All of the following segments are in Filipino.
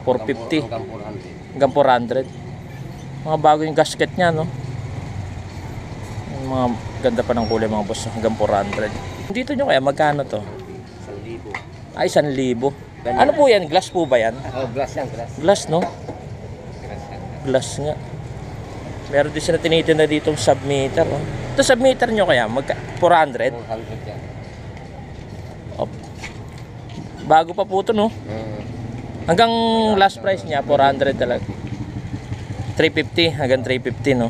450 Hanggang 400. hanggang 400. Mga bago yung gasket niya, no? Yung mga ganda pa ng kulay mga boss, hanggang 400. Dito nyo kaya magkano to? 1,000. Ay, 1,000. Ano po yan? Glass po ba yan? Oh, glass yan, glass. Glass, no? Glass yan. Glass nga. Meron din sila tinitinda ditong submeter, no? Ito submeter nyo kaya 400? 400 yan. Oh. Bago pa po ito, no? Hanggang last price niya 400 talaga. 350 hanggang 350, no?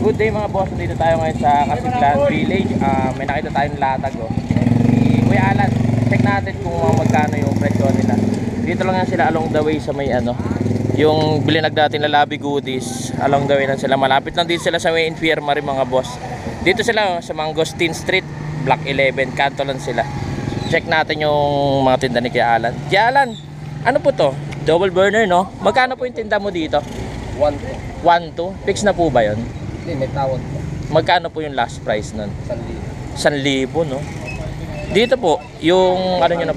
Good day mga boss, dito tayo ngayon sa Kasiglan Village. May nakita tayong latag, oh. Si Kuya Alan, check natin kung magkano yung presyo nila. Dito lang yan sila along the way sa may ano, yung bilinag natin na Labi Goodies. Along the way lang sila, malapit lang din sila sa may infirmary mga boss. Dito sila, oh, sa Mangosteen Street, Block 11, kanto lang sila. Check natin yung mga tinda ni Kuya Alan. Kuya Alan, ano po to? Double burner, no? Magkano po yung tinda mo dito? 1,200. 1,200? Fix na po ba yun? Hindi, may tawad po. Magkano po yung last price nun? 1,000. 1,000, no? Dito po, yung ano nyo na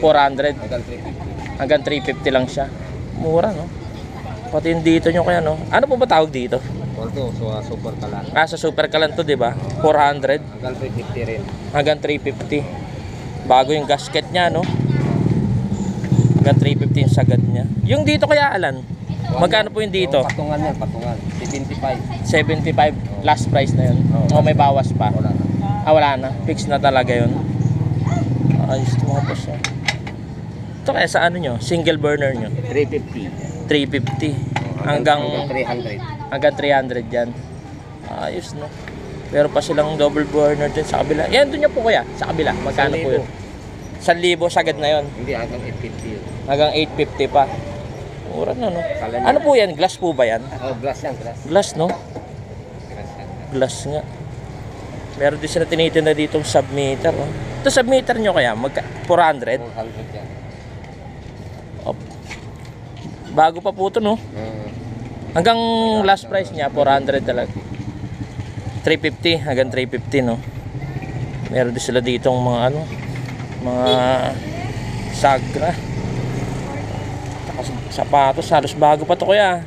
400 Hanggang 350. hanggang 350 lang siya. Mura, no? Pati yung dito nyo kaya, no? Ano po ba tawag dito? Although, so, super kalan. Sa Super Kalan to, di ba? 400 Hanggang 350 rin. hanggang 350. Bago yung gasket niya, no? Hanggang 350 yung sagad niya. Yung dito kaya, Alan? Magkano po yung dito? Patungan yan, patungan. 75. 75 last price na yun. O may bawas pa? Wala na. Wala na. Fix na talaga yun. Ayos ito mga boss. Ito kaya sa ano nyo? Single burner nyo? 350. 350 hanggang 300. hanggang 300 yan. Ayos, no? Pero pa silang double burner din sa kabila. Yan doon nyo po kaya sa kabila. Magkano po yun? 1,000 sagad na yun. Hindi, hanggang 850 yun. Hanggang 850 pa. Mura na, no? Ano po yan? Glass po ba yan? Oh, glass yan, glass. Glass, no? Glass yan. Glass nga. Meron din sila tinitinda ditong submeter, no? Ito submeter nyo kaya 400? 400 yan. Oh. Bago pa po ito, no? Hanggang last price niya 400 talaga. 350 hanggang 350, no? Meron din sila ditong mga ano, mga sagra. Sapatos, halos bago pa to kuya.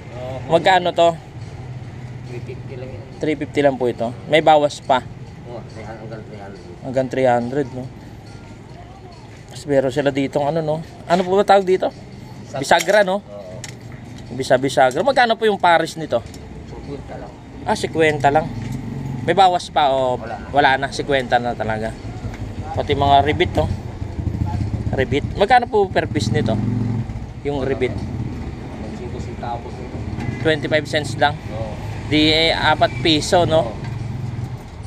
Magkano to? 350 lang yan. 350 lang po ito. May bawas pa. Oh, hanggang 300. Hanggang 300, no? Mas meron sila ditong ano, no? Ano po ba tawag dito? Bisagra, no? Oo. Bisagra. Magkano po yung pares nito? 50 lang. 50 lang. May bawas pa o wala na, 50 na talaga. Pati mga ribbit, no? Ribbit. Magkano po per piece nito? Yung ribbit. 25 cents lang. Oo. Di 4 piso, no?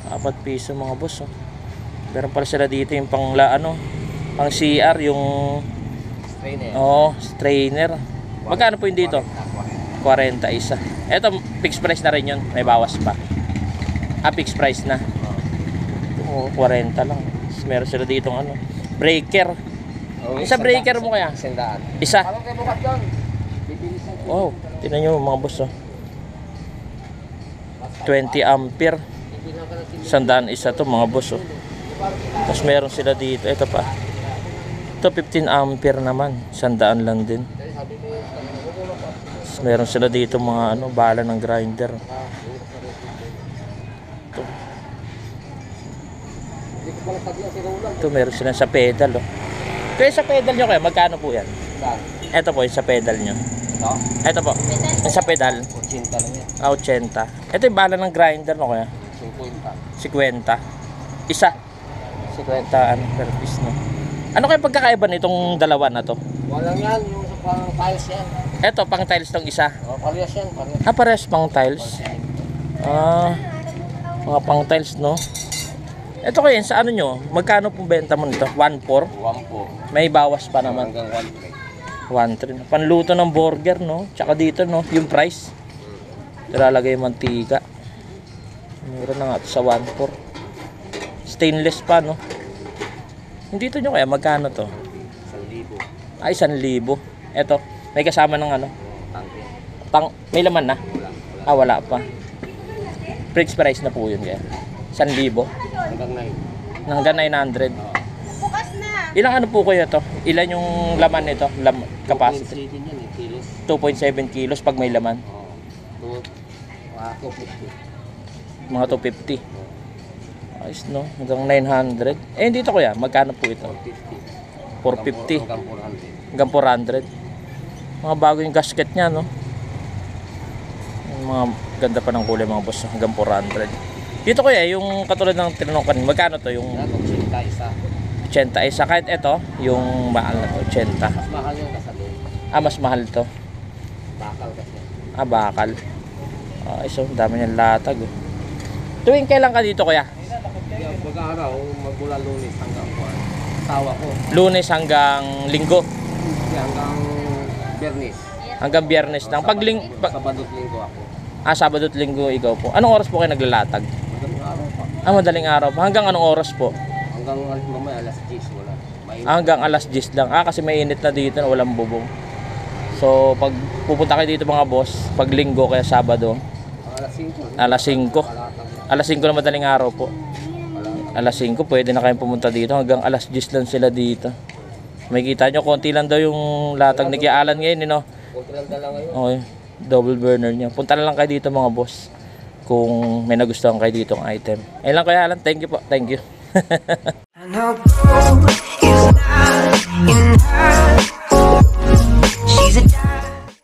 4 piso mga boss, oh. Meron pala sila dito yung pang pang CR, yung Strainer. strainer. Magkano po yung dito? 40 isa. Ito, fixed price na rin yun. May bawas pa. Fixed price na. 40 lang. Meron sila dito breaker. Isa breaker mo kaya? Isa. Wow, tingnan nyo mga boss, oh. 20 ampere. 100 isa to mga boss, oh. Tapos meron sila dito, ito pa. Ito 15 ampere naman, 100 lang din. Tapos meron sila dito mga bala ng grinder. Ito meron sila sa pedal, oh. Kaya sa pedal nyo magkano po yan? Ito po yung sa pedal nyo. Ito po, yung sa pedal 80 lang yan. 80. Ito yung bala ng grinder, no kaya? 50 isa 50 per piece, no? Ano kaya pagkakaiba nitong dalawa na to? Walang yan, yung sa pang tiles yan. Ito pang tiles tong isa. Parehas yan, parehas. Parehas pang tiles. Mga pang tiles, no? Ito kayo sa ano nyo, magkano pong benta mo nito? 1.4? 1.4. May bawas pa naman. Hanggang 1.3. 1.3. Panluto ng burger, no? Tsaka dito, no? Yung price. Ilalagay yung mantika. Mura na nga ito sa 1.4. Stainless pa, no? Dito nyo kaya magkano to? 1,000. Ay, 1,000. Ito, may kasama ng may laman na? Wala pa. Fixed price na po yun kaya. 1,000. Hanggang 9. Hanggang 900. Bukas na. Ilang ano po kuya to? Ilan yung laman nito? Capacity? 2.3 din yan, kilos. 2.7 kilos pag may laman. Oo. 250. Mga 250. Ayos no? Hanggang 900. Eh dito kuya, magkano po ito? 450. 450. Hanggang 400. Hanggang 400. Mga bago yung gasket niya no? Yung mga ganda pa ng kulay mga boss. Hanggang 400. Dito kuya, yung katulad ng tinanong kanina, magkano to? Yung Yan, 80 isa. 80 isa. Kahit ito, yung mahal na to, 80. Mas mahal yung kasali. Mas mahal to. Bakal kasi. Bakal. So, dami niyang latag. Oh. Tuwing kailan ka dito kuya? Mag-araw, magmula Lunes hanggang buwan. Tawa ko. Lunes hanggang Linggo. Hanggang Bernis. Hanggang Biyernes lang. Sabado at Linggo ako. Sabado at Linggo ikaw po. Anong oras po kayo naglalatag? Madaling araw pa. Madaling araw pa. Hanggang anong oras po? Hanggang mamaya alas 10 wala. Mainit. Hanggang alas 10 lang. Kasi mainit na dito na walang bubong. So, pag pupunta kayo dito mga boss, pag Linggo kaya Sabado, Alas 5. alas 5. Alas 5 na madaling araw po. Alas 5, pwede na kayong pumunta dito. Hanggang alas 10 lang sila dito. May kita nyo, konti lang daw yung latag ni Kuya Alan ngayon, no? Kunti lang dala ngayon. Okay, double burner niya. Punta na lang kayo dito mga boss. Kung may nagustuhan kayo dito ng item. Ayun lang Kuya Alan, thank you po. Thank you.